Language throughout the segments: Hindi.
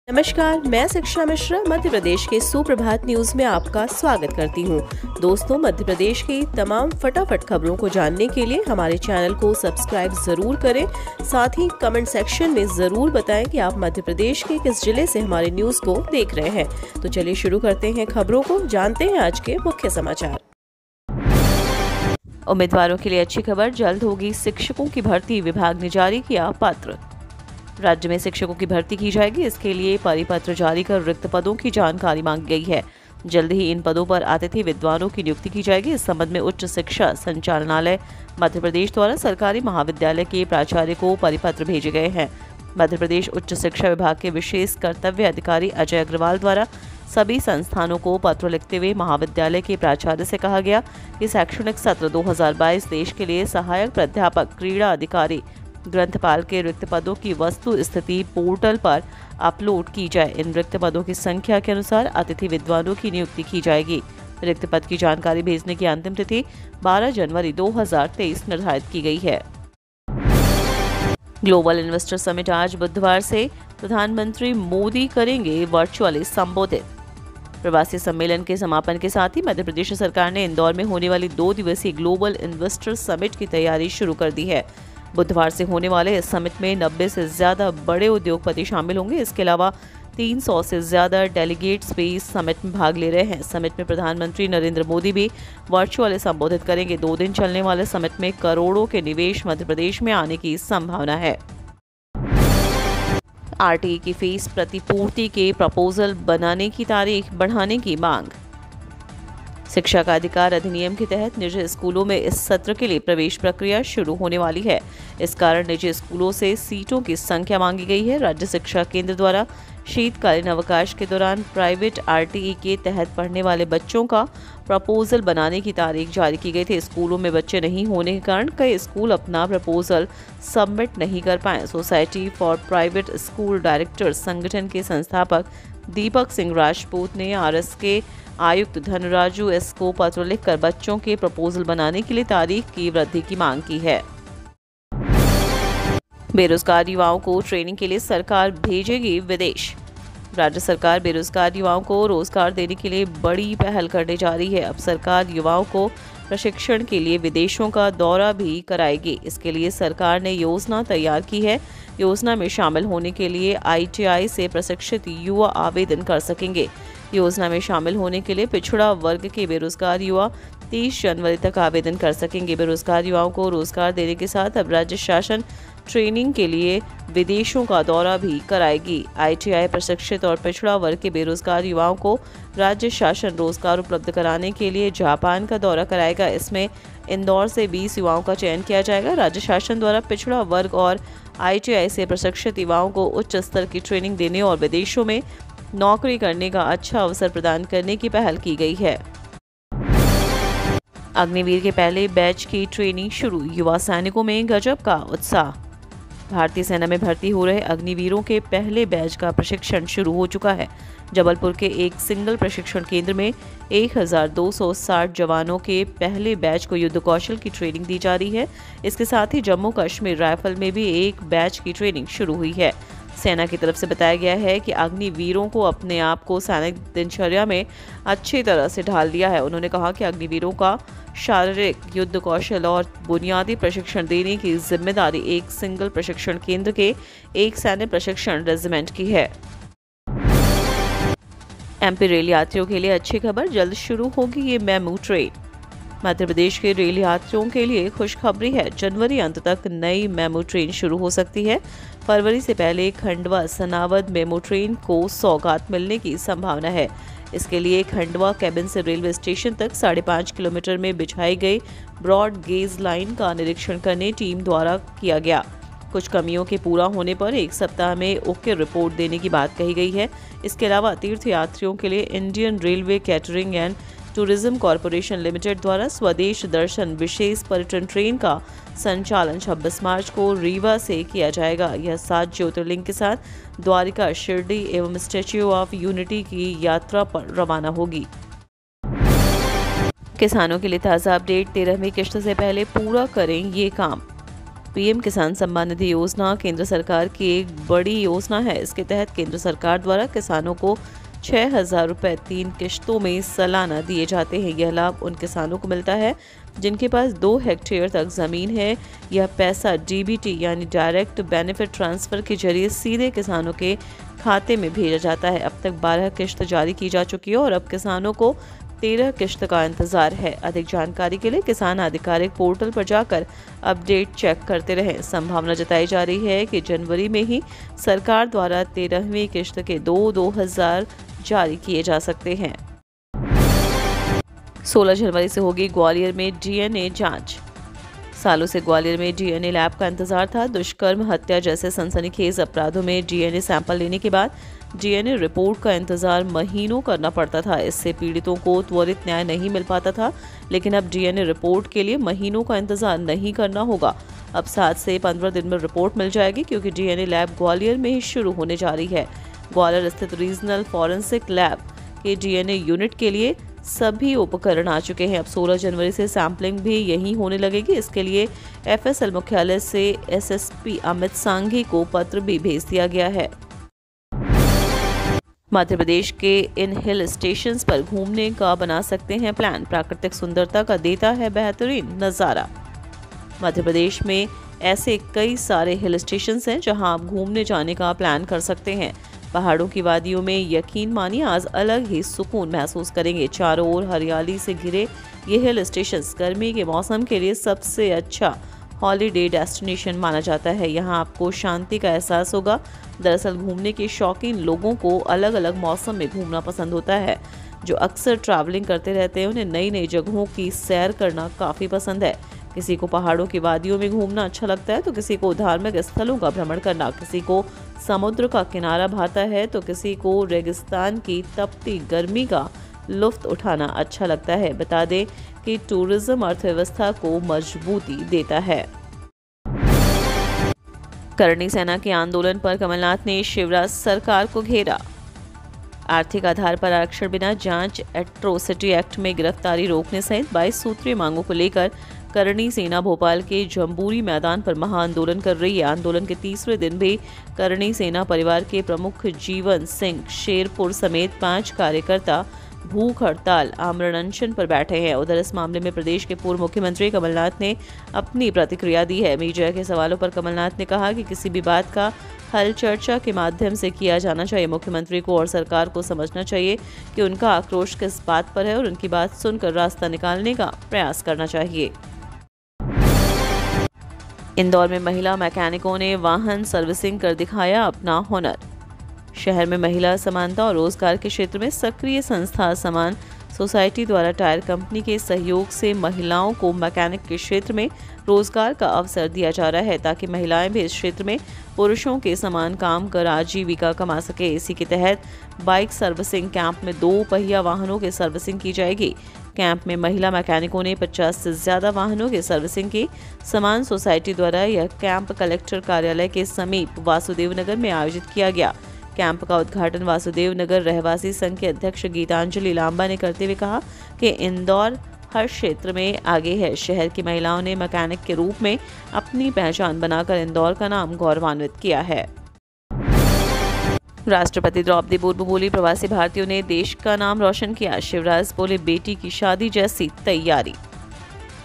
नमस्कार, मैं शिक्षा मिश्रा मध्य प्रदेश के सुप्रभात न्यूज में आपका स्वागत करती हूं। दोस्तों, मध्य प्रदेश की तमाम फटाफट खबरों को जानने के लिए हमारे चैनल को सब्सक्राइब जरूर करें। साथ ही कमेंट सेक्शन में जरूर बताएं कि आप मध्य प्रदेश के किस जिले से हमारे न्यूज को देख रहे हैं। तो चलिए शुरू करते हैं खबरों को, जानते हैं आज के मुख्य समाचार। उम्मीदवारों के लिए अच्छी खबर, जल्द होगी शिक्षकों की भर्ती, विभाग ने जारी किया पत्र। राज्य में शिक्षकों की भर्ती की जाएगी, इसके लिए परिपत्र जारी कर रिक्त पदों की जानकारी मांगी गई है। जल्द ही इन पदों पर अतिथि विद्वानों की नियुक्ति की जाएगी। इस संबंध में उच्च शिक्षा संचालनालय मध्य प्रदेश द्वारा सरकारी महाविद्यालय के प्राचार्य को परिपत्र भेजे गए हैं। मध्य प्रदेश उच्च शिक्षा विभाग के विशेष कर्तव्य अधिकारी अजय अग्रवाल द्वारा सभी संस्थानों को पत्र लिखते हुए महाविद्यालय के प्राचार्य से कहा गया कि शैक्षणिक सत्र 2022-23 के लिए सहायक प्राध्यापक, क्रीड़ा अधिकारी, ग्रंथपाल के रिक्त पदों की वस्तु स्थिति पोर्टल पर अपलोड की जाए। इन रिक्त पदों की संख्या के अनुसार अतिथि विद्वानों की नियुक्ति की जाएगी। रिक्त पद की जानकारी भेजने की अंतिम तिथि 12 जनवरी 2023 निर्धारित की गई है। ग्लोबल इन्वेस्टर समिट आज बुधवार से प्रधानमंत्री मोदी करेंगे वर्चुअली संबोधित। प्रवासी सम्मेलन के समापन के साथ ही मध्य प्रदेश सरकार ने इंदौर में होने वाली 2 दिवसीय ग्लोबल इन्वेस्टर समिट की तैयारी शुरू कर दी है। बुधवार से होने वाले इस समिट में 90 से ज्यादा बड़े उद्योगपति शामिल होंगे। इसके अलावा 300 से ज्यादा डेलीगेट्स भी इस समिट में भाग ले रहे हैं। समिट में प्रधानमंत्री नरेंद्र मोदी भी वर्चुअली संबोधित करेंगे। 2 दिन चलने वाले समिट में करोड़ों के निवेश मध्य प्रदेश में आने की संभावना है। आरटीई की फीस प्रतिपूर्ति के प्रपोजल बनाने की तारीख बढ़ाने की मांग। शिक्षा का अधिकार अधिनियम के तहत निजी स्कूलों में इस सत्र के लिए प्रवेश प्रक्रिया शुरू होने वाली है। इस कारण निजी स्कूलों से सीटों की संख्या मांगी गई है। राज्य शिक्षा केंद्र द्वारा शीतकालीन अवकाश के दौरान प्राइवेट आरटीई के तहत पढ़ने वाले बच्चों का प्रपोजल बनाने की तारीख जारी की गई थी। स्कूलों में बच्चे नहीं होने के कारण कई स्कूल अपना प्रपोजल सबमिट नहीं कर पाए। Society for private school directors संगठन के संस्थापक दीपक सिंह राजपूत ने आरएस के आयुक्त धनराजू एस को पत्र लिखकर बच्चों के प्रपोजल बनाने के लिए तारीख की वृद्धि की मांग की है। बेरोजगार युवाओं को ट्रेनिंग के लिए सरकार भेजेगी विदेश। राज्य सरकार बेरोजगार युवाओं को रोजगार देने के लिए बड़ी पहल करने जा रही है। अब सरकार युवाओं को प्रशिक्षण के लिए विदेशों का दौरा भी कराएगी। इसके लिए सरकार ने योजना तैयार की है। योजना में शामिल होने के लिए आईटीआई से प्रशिक्षित युवा आवेदन कर सकेंगे। योजना में शामिल होने के लिए पिछड़ा वर्ग के बेरोजगार युवा 30 जनवरी तक आवेदन कर सकेंगे। बेरोजगार युवाओं को रोजगार देने के साथ अब राज्य शासन ट्रेनिंग के लिए विदेशों का दौरा भी कराएगी। आईटीआई प्रशिक्षित और पिछड़ा वर्ग के बेरोजगार युवाओं को राज्य शासन रोजगार उपलब्ध कराने के लिए जापान का दौरा कराएगा। इसमें इंदौर से 20 युवाओं का चयन किया जाएगा। राज्य शासन द्वारा पिछड़ा वर्ग और आईटीआई से प्रशिक्षित युवाओं को उच्च स्तर की ट्रेनिंग देने और विदेशों में नौकरी करने का अच्छा अवसर प्रदान करने की पहल की गई है। अग्निवीर के पहले बैच की ट्रेनिंग शुरू, युवा सैनिकों में गजब का उत्साह। भारतीय सेना में भर्ती हो रहे अग्निवीरों के पहले बैच का प्रशिक्षण शुरू हो चुका है। जबलपुर के एक सिंगल प्रशिक्षण केंद्र में 1260 जवानों के पहले बैच को युद्ध कौशल की ट्रेनिंग दी जा रही है। इसके साथ ही जम्मू कश्मीर राइफल में भी एक बैच की ट्रेनिंग शुरू हुई है। सेना की तरफ से बताया गया है कि अग्निवीरों को अपने आप को सैनिक दिनचर्या में अच्छी तरह से ढाल दिया है। उन्होंने कहा कि अग्निवीरों का शारीरिक, युद्ध कौशल और बुनियादी प्रशिक्षण देने की जिम्मेदारी एक सिंगल प्रशिक्षण केंद्र के एक सैन्य प्रशिक्षण रेजिमेंट की है। एमपी रेल यात्रियों के लिए अच्छी खबर, जल्द शुरू होगी ये मेमू ट्रेन। मध्य प्रदेश के रेल यात्रियों के लिए खुशखबरी है। जनवरी अंत तक नई मेमू ट्रेन शुरू हो सकती है। फरवरी से पहले खंडवा सनावद मेमू ट्रेन को सौगात मिलने की संभावना है। इसके लिए खंडवा कैबिन से रेलवे स्टेशन तक 5.5 किलोमीटर में बिछाई गई ब्रॉड गेज लाइन का निरीक्षण करने टीम द्वारा किया गया। कुछ कमियों के पूरा होने पर 1 सप्ताह में ओके रिपोर्ट देने की बात कही गई है। इसके अलावा तीर्थ यात्रियों के लिए Indian railway catering and tourism corporation limited द्वारा स्वदेश दर्शन विशेष पर्यटन ट्रेन का संचालन 26 मार्च को रीवा से किया जाएगा। यह 7 ज्योतिर्लिंग के साथ द्वारिका, शिरडी एवं स्टैच्यू ऑफ यूनिटी की यात्रा पर रवाना होगी। किसानों के लिए ताज़ा अपडेट, 13वीं किश्त से पहले पूरा करें ये काम। पीएम किसान सम्मान निधि योजना केंद्र सरकार की एक बड़ी योजना है। इसके तहत केंद्र सरकार द्वारा किसानों को 6,000 रुपये 3 किश्तों में सालाना दिए जाते हैं। यह लाभ उन किसानों को मिलता है जिनके पास 2 हेक्टेयर तक जमीन है। यह पैसा डीबीटी यानी डायरेक्ट बेनिफिट ट्रांसफर के जरिए सीधे किसानों के खाते में भेजा जाता है। अब तक 12 किश्त जारी की जा चुकी है और अब किसानों को 13 किश्त का इंतजार है। अधिक जानकारी के लिए किसान आधिकारिक पोर्टल पर जाकर अपडेट चेक करते रहें। संभावना जताई जा रही है कि जनवरी में ही सरकार द्वारा 13वीं किश्त के 2,000 जारी किए जा सकते हैं। 16 जनवरी से होगी ग्वालियर में डीएनए जांच। सालों से ग्वालियर में डीएनए लैब का इंतजार था। दुष्कर्म, हत्या जैसे सनसनीखेज अपराधों में डीएनए सैंपल लेने के बाद डीएनए रिपोर्ट का इंतजार महीनों करना पड़ता था। इससे पीड़ितों को त्वरित न्याय नहीं मिल पाता था, लेकिन अब डीएनए रिपोर्ट के लिए महीनों का इंतजार नहीं करना होगा। अब 7 से 15 दिन में रिपोर्ट मिल जाएगी, क्योंकि डीएनए लैब ग्वालियर में ही शुरू होने जा रही है। ग्वालियर स्थित रीजनल फॉरेंसिक लैब के डीएनए यूनिट के लिए सभी उपकरण आ चुके हैं। अब 16 जनवरी से सैंपलिंग भी यहीं होने लगेगी। इसके लिए एफएसएल मुख्यालय से एसएसपी अमित सांघी को पत्र भी भेज दिया गया है। मध्य प्रदेश के इन हिल स्टेशंस पर घूमने का बना सकते हैं प्लान। प्राकृतिक सुंदरता का देता है बेहतरीन नज़ारा। मध्य प्रदेश में ऐसे कई सारे हिल स्टेशंस हैं जहां आप घूमने जाने का प्लान कर सकते हैं। पहाड़ों की वादियों में यकीन मानिए आज अलग ही सुकून महसूस करेंगे। चारों ओर हरियाली से घिरे ये हिल स्टेशंस गर्मी के मौसम के लिए सबसे अच्छा हॉलीडे डेस्टिनेशन माना जाता है। यहाँ आपको शांति का एहसास होगा। दरअसल घूमने के शौकीन लोगों को अलग अलग मौसम में घूमना पसंद होता है। जो अक्सर ट्रैवलिंग करते रहते हैं उन्हें नई नई जगहों की सैर करना काफ़ी पसंद है। किसी को पहाड़ों की वादियों में घूमना अच्छा लगता है तो किसी को धार्मिक स्थलों का भ्रमण करना, किसी को समुद्र का किनारा भाता है तो किसी को रेगिस्तान की तपती गर्मी का लुत्फ उठाना अच्छा लगता है। बता दें कि टूरिज्म अर्थव्यवस्था को मजबूती देता है। करणी सेना के आंदोलन पर कमलनाथ ने शिवराज सरकार को घेरा। आर्थिक आधार पर आरक्षण बिना जांच, एट्रोसिटी एक्ट में गिरफ्तारी रोकने सहित 22 सूत्रीय मांगों को लेकर करणी सेना भोपाल के जम्बूरी मैदान पर महाआंदोलन कर रही है। आंदोलन के तीसरे दिन भी करणी सेना परिवार के प्रमुख जीवन सिंह शेरपुर समेत 5 कार्यकर्ता भूख हड़ताल आमरण अनशन पर बैठे हैं। उधर इस मामले में प्रदेश के पूर्व मुख्यमंत्री कमलनाथ ने अपनी प्रतिक्रिया दी है। मीडिया के सवालों पर कमलनाथ ने कहा कि किसी भी बात का हल चर्चा के माध्यम से किया जाना चाहिए। मुख्यमंत्री को और सरकार को समझना चाहिए कि उनका आक्रोश किस बात पर है और उनकी बात सुनकर रास्ता निकालने का प्रयास करना चाहिए। इंदौर में महिला मैकेनिकों ने वाहन सर्विसिंग कर दिखाया अपना हुनर। शहर में महिला समानता और रोजगार के क्षेत्र में सक्रिय संस्था समान सोसाइटी द्वारा टायर कंपनी के सहयोग से महिलाओं को मैकेनिक के क्षेत्र में रोजगार का अवसर दिया जा रहा है, ताकि महिलाएं भी इस क्षेत्र में पुरुषों के समान काम कर आजीविका कमा सके। इसी के तहत बाइक सर्विसिंग कैंप में 2 पहिया वाहनों की सर्विसिंग की जाएगी। कैंप में महिला मैकेनिकों ने 50 से ज्यादा वाहनों की सर्विसिंग की। समान सोसाइटी द्वारा यह कैंप कलेक्टर कार्यालय के समीप वासुदेव नगर में आयोजित किया गया। कैंप का उद्घाटन वासुदेव नगर रहवासी संघ के अध्यक्ष गीतांजलि लांबा ने करते हुए कहा कि इंदौर हर क्षेत्र में आगे है। शहर की महिलाओं ने मैकेनिक के रूप में अपनी पहचान बनाकर इंदौर का नाम गौरवान्वित किया है। राष्ट्रपति द्रौपदी मुर्मू बोली, प्रवासी भारतीयों ने देश का नाम रोशन किया। शिवराज बोले, बेटी की शादी जैसी तैयारी।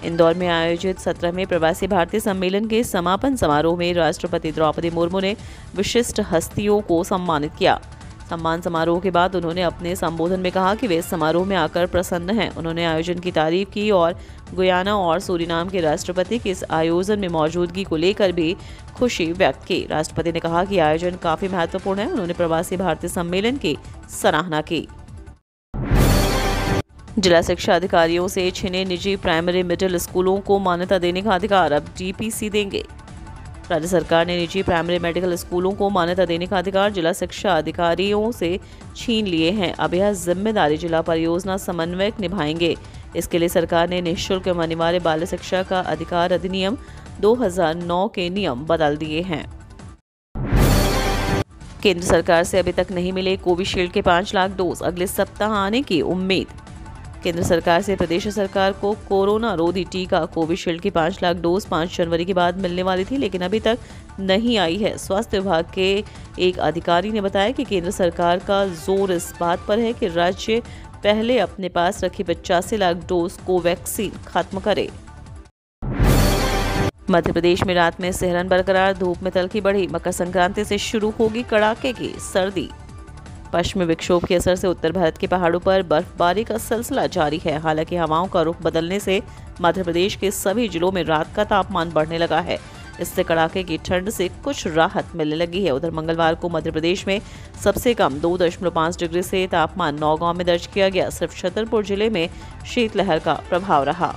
इंदौर में आयोजित 17वें प्रवासी भारतीय सम्मेलन के समापन समारोह में राष्ट्रपति द्रौपदी मुर्मू ने विशिष्ट हस्तियों को सम्मानित किया। सम्मान समारोह के बाद उन्होंने अपने संबोधन में कहा कि वे इस समारोह में आकर प्रसन्न हैं। उन्होंने आयोजन की तारीफ की और गुयाना और सूरीनाम के राष्ट्रपति की इस आयोजन में मौजूदगी को लेकर भी खुशी व्यक्त की। राष्ट्रपति ने कहा कि आयोजन काफी महत्वपूर्ण है। उन्होंने प्रवासी भारतीय सम्मेलन की सराहना की। जिला शिक्षा अधिकारियों से छिने निजी प्राइमरी मिडिल स्कूलों को मान्यता देने का अधिकार अब डीपीसी देंगे। राज्य सरकार ने निजी प्राइमरी मेडिकल स्कूलों को मान्यता देने का अधिकार जिला शिक्षा अधिकारियों से छीन लिए हैं। अब यह जिम्मेदारी जिला परियोजना समन्वयक निभाएंगे। इसके लिए सरकार ने निःशुल्क एवं अनिवार्य बाल शिक्षा का अधिकार अधिनियम 2009 के नियम बदल दिए हैं। केंद्र सरकार से अभी तक नहीं मिले कोविशील्ड के 5 लाख डोज, अगले सप्ताह आने की उम्मीद। केंद्र सरकार से प्रदेश सरकार को कोरोना रोधी टीका कोविशील्ड की 5 लाख डोज 5 जनवरी के बाद मिलने वाली थी, लेकिन अभी तक नहीं आई है। स्वास्थ्य विभाग के एक अधिकारी ने बताया कि केंद्र सरकार का जोर इस बात पर है कि राज्य पहले अपने पास रखी 85 लाख डोज कोवैक्सीन खत्म करे। मध्य प्रदेश में रात में सिहरन बरकरार, धूप में तल्खी बढ़ी। मकर संक्रांति से शुरू होगी कड़ाके की सर्दी। पश्चिमी विक्षोभ के असर से उत्तर भारत के पहाड़ों पर बर्फबारी का सिलसिला जारी है। हालांकि हवाओं का रुख बदलने से मध्य प्रदेश के सभी जिलों में रात का तापमान बढ़ने लगा है। इससे कड़ाके की ठंड से कुछ राहत मिलने लगी है। उधर मंगलवार को मध्य प्रदेश में सबसे कम 2.5 डिग्री से तापमान नौगांव में दर्ज किया गया। सिर्फ छतरपुर जिले में शीतलहर का प्रभाव रहा।